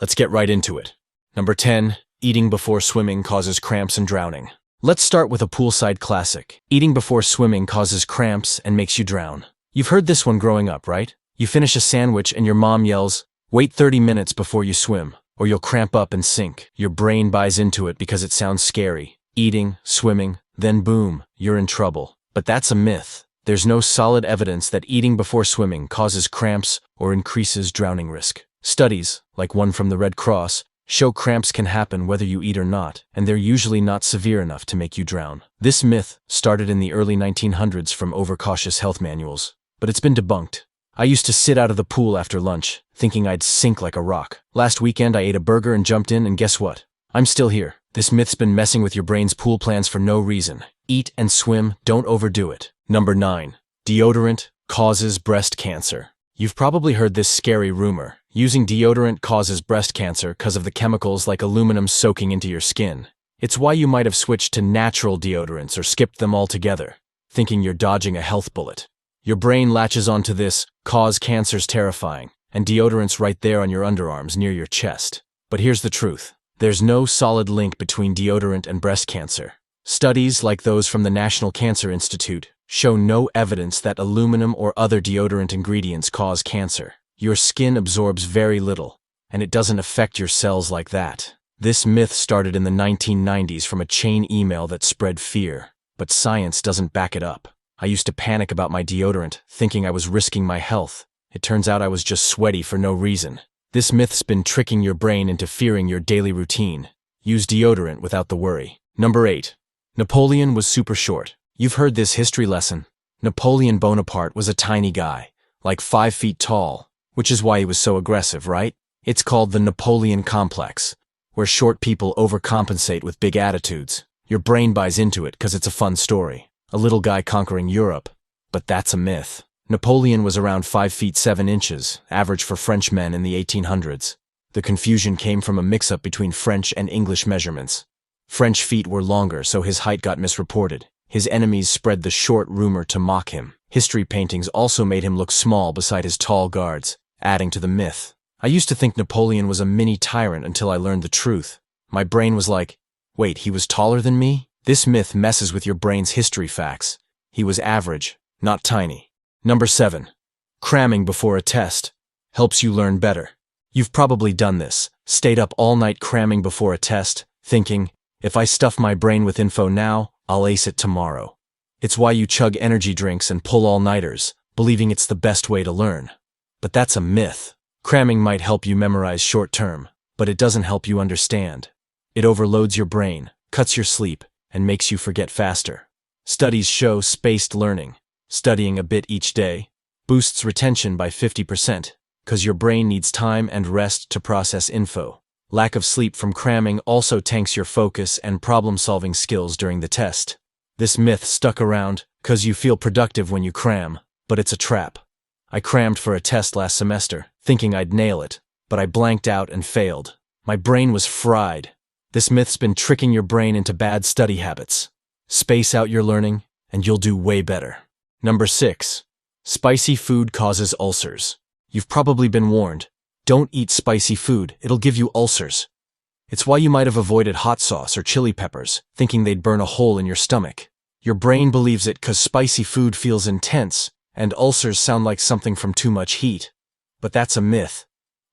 Let's get right into it. Number 10. Eating before swimming causes cramps and drowning. Let's start with a poolside classic. Eating before swimming causes cramps and makes you drown. You've heard this one growing up, right? You finish a sandwich and your mom yells, "Wait 30 minutes before you swim, or you'll cramp up and sink." Your brain buys into it because it sounds scary. Eating, swimming, then boom, you're in trouble. But that's a myth. There's no solid evidence that eating before swimming causes cramps or increases drowning risk. Studies, like one from the Red Cross, show cramps can happen whether you eat or not, and they're usually not severe enough to make you drown. This myth started in the early 1900s from overcautious health manuals, but it's been debunked. I used to sit out of the pool after lunch, thinking I'd sink like a rock. Last weekend I ate a burger and jumped in, and guess what? I'm still here. This myth's been messing with your brain's pool plans for no reason. Eat and swim, don't overdo it. Number 9. Deodorant causes breast cancer. You've probably heard this scary rumor. Using deodorant causes breast cancer because of the chemicals like aluminum soaking into your skin. It's why you might have switched to natural deodorants or skipped them altogether, thinking you're dodging a health bullet. Your brain latches onto this, cause cancer's terrifying, and deodorant's right there on your underarms near your chest. But here's the truth. There's no solid link between deodorant and breast cancer. Studies like those from the National Cancer Institute show no evidence that aluminum or other deodorant ingredients cause cancer. Your skin absorbs very little, and it doesn't affect your cells like that. This myth started in the 1990s from a chain email that spread fear, but science doesn't back it up. I used to panic about my deodorant, thinking I was risking my health. It turns out I was just sweaty for no reason. This myth's been tricking your brain into fearing your daily routine. Use deodorant without the worry. Number 8. Napoleon was super short. You've heard this history lesson. Napoleon Bonaparte was a tiny guy, like 5 feet tall, which is why he was so aggressive, right? It's called the Napoleon complex, where short people overcompensate with big attitudes. Your brain buys into it because it's a fun story. A little guy conquering Europe. But that's a myth. Napoleon was around 5 feet 7 inches, average for French men in the 1800s. The confusion came from a mix-up between French and English measurements. French feet were longer, so his height got misreported. His enemies spread the short rumor to mock him. History paintings also made him look small beside his tall guards, adding to the myth. I used to think Napoleon was a mini tyrant until I learned the truth. My brain was like, wait, he was taller than me? This myth messes with your brain's history facts. He was average, not tiny. Number 7. Cramming before a test helps you learn better. You've probably done this, stayed up all night cramming before a test, thinking, if I stuff my brain with info now, I'll ace it tomorrow. It's why you chug energy drinks and pull all-nighters, believing it's the best way to learn. But that's a myth. Cramming might help you memorize short-term, but it doesn't help you understand. It overloads your brain, cuts your sleep, and makes you forget faster. Studies show spaced learning, studying a bit each day, boosts retention by 50%, because your brain needs time and rest to process info. Lack of sleep from cramming also tanks your focus and problem-solving skills during the test. This myth stuck around because you feel productive when you cram, but it's a trap. I crammed for a test last semester, thinking I'd nail it, but I blanked out and failed. My brain was fried. This myth's been tricking your brain into bad study habits. Space out your learning, and you'll do way better. Number 6. Spicy food causes ulcers. You've probably been warned. Don't eat spicy food, it'll give you ulcers. It's why you might have avoided hot sauce or chili peppers, thinking they'd burn a hole in your stomach. Your brain believes it because spicy food feels intense, and ulcers sound like something from too much heat. But that's a myth.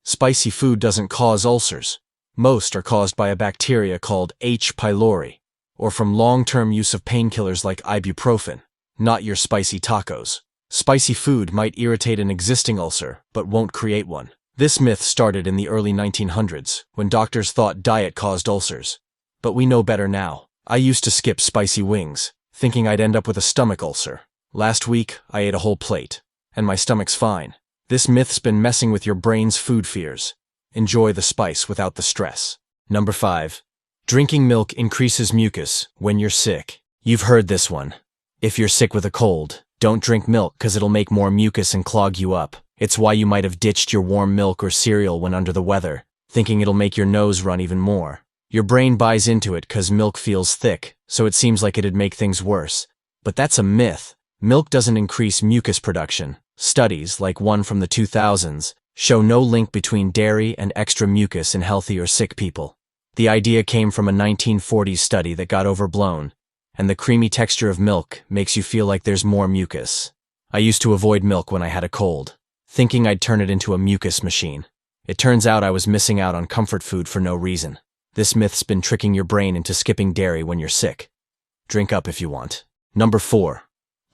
Spicy food doesn't cause ulcers. Most are caused by a bacteria called H. pylori, or from long-term use of painkillers like ibuprofen, not your spicy tacos. Spicy food might irritate an existing ulcer, but won't create one. This myth started in the early 1900s, when doctors thought diet caused ulcers. But we know better now. I used to skip spicy wings, thinking I'd end up with a stomach ulcer. Last week, I ate a whole plate, and my stomach's fine. This myth's been messing with your brain's food fears. Enjoy the spice without the stress. Number 5. Drinking milk increases mucus when you're sick. You've heard this one. If you're sick with a cold, don't drink milk because it'll make more mucus and clog you up. It's why you might have ditched your warm milk or cereal when under the weather, thinking it'll make your nose run even more. Your brain buys into it because milk feels thick, so it seems like it'd make things worse. But that's a myth. Milk doesn't increase mucus production. Studies, like one from the 2000s, show no link between dairy and extra mucus in healthy or sick people. The idea came from a 1940s study that got overblown, and the creamy texture of milk makes you feel like there's more mucus. I used to avoid milk when I had a cold, thinking I'd turn it into a mucus machine. It turns out I was missing out on comfort food for no reason. This myth's been tricking your brain into skipping dairy when you're sick. Drink up if you want. Number 4.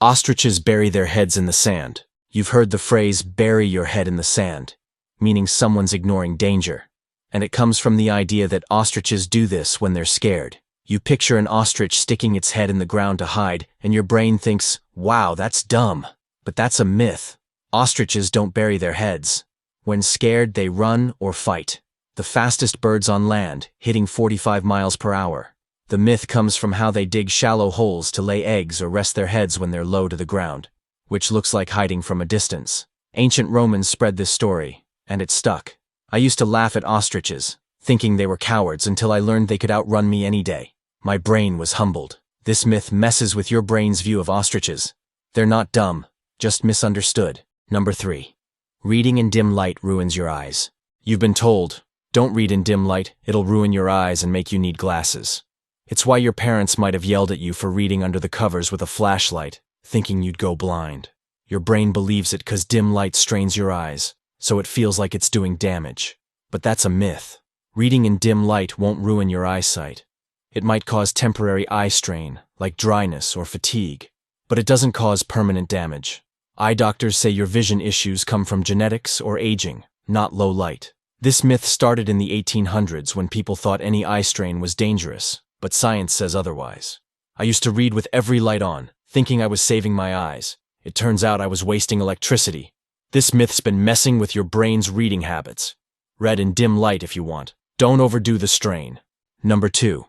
Ostriches bury their heads in the sand. You've heard the phrase, bury your head in the sand, meaning someone's ignoring danger. And it comes from the idea that ostriches do this when they're scared. You picture an ostrich sticking its head in the ground to hide, and your brain thinks, wow, that's dumb. But that's a myth. Ostriches don't bury their heads. When scared, they run or fight. The fastest birds on land, hitting 45 miles per hour. The myth comes from how they dig shallow holes to lay eggs or rest their heads when they're low to the ground, which looks like hiding from a distance. Ancient Romans spread this story, and it stuck. I used to laugh at ostriches, thinking they were cowards until I learned they could outrun me any day. My brain was humbled. This myth messes with your brain's view of ostriches. They're not dumb, just misunderstood. Number 3. Reading in dim light ruins your eyes. You've been told, don't read in dim light, it'll ruin your eyes and make you need glasses. It's why your parents might have yelled at you for reading under the covers with a flashlight, thinking you'd go blind. Your brain believes it 'cause dim light strains your eyes, so it feels like it's doing damage. But that's a myth. Reading in dim light won't ruin your eyesight. It might cause temporary eye strain, like dryness or fatigue, but it doesn't cause permanent damage. Eye doctors say your vision issues come from genetics or aging, not low light. This myth started in the 1800s when people thought any eye strain was dangerous, but science says otherwise. I used to read with every light on, thinking I was saving my eyes. It turns out I was wasting electricity. This myth's been messing with your brain's reading habits. Read in dim light if you want. Don't overdo the strain. Number 2.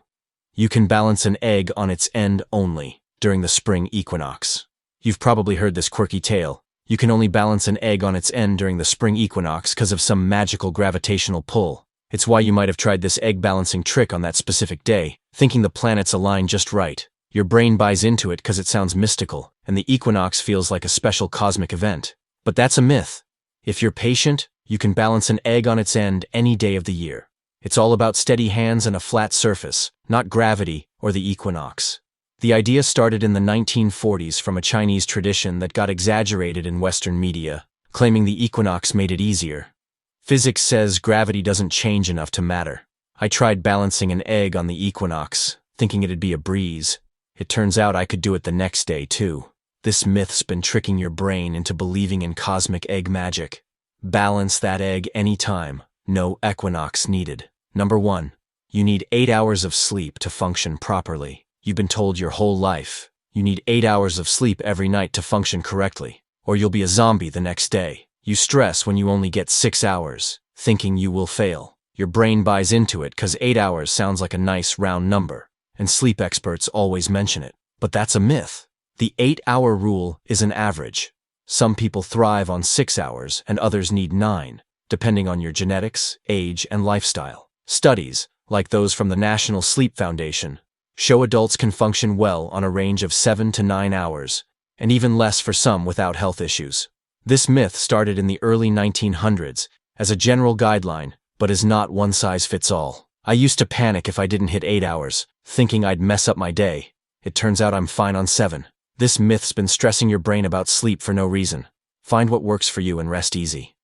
You can balance an egg on its end only during the spring equinox. You've probably heard this quirky tale. You can only balance an egg on its end during the spring equinox because of some magical gravitational pull. It's why you might have tried this egg balancing trick on that specific day, thinking the planets align just right. Your brain buys into it because it sounds mystical, and the equinox feels like a special cosmic event. But that's a myth. If you're patient, you can balance an egg on its end any day of the year. It's all about steady hands and a flat surface, not gravity or the equinox. The idea started in the 1940s from a Chinese tradition that got exaggerated in Western media, claiming the equinox made it easier. Physics says gravity doesn't change enough to matter. I tried balancing an egg on the equinox, thinking it'd be a breeze. It turns out I could do it the next day, too. This myth's been tricking your brain into believing in cosmic egg magic. Balance that egg anytime. No equinox needed. Number 1. You need 8 hours of sleep to function properly. You've been told your whole life, you need 8 hours of sleep every night to function correctly, or you'll be a zombie the next day. You stress when you only get 6 hours, thinking you will fail. Your brain buys into it 'cause 8 hours sounds like a nice round number, and sleep experts always mention it. But that's a myth. The 8-hour rule is an average. Some people thrive on 6 hours and others need 9, depending on your genetics, age, and lifestyle. Studies, like those from the National Sleep Foundation, show adults can function well on a range of 7 to 9 hours, and even less for some without health issues. This myth started in the early 1900s as a general guideline, but is not one size fits all. I used to panic if I didn't hit 8 hours, thinking I'd mess up my day. It turns out I'm fine on 7. This myth's been stressing your brain about sleep for no reason. Find what works for you and rest easy.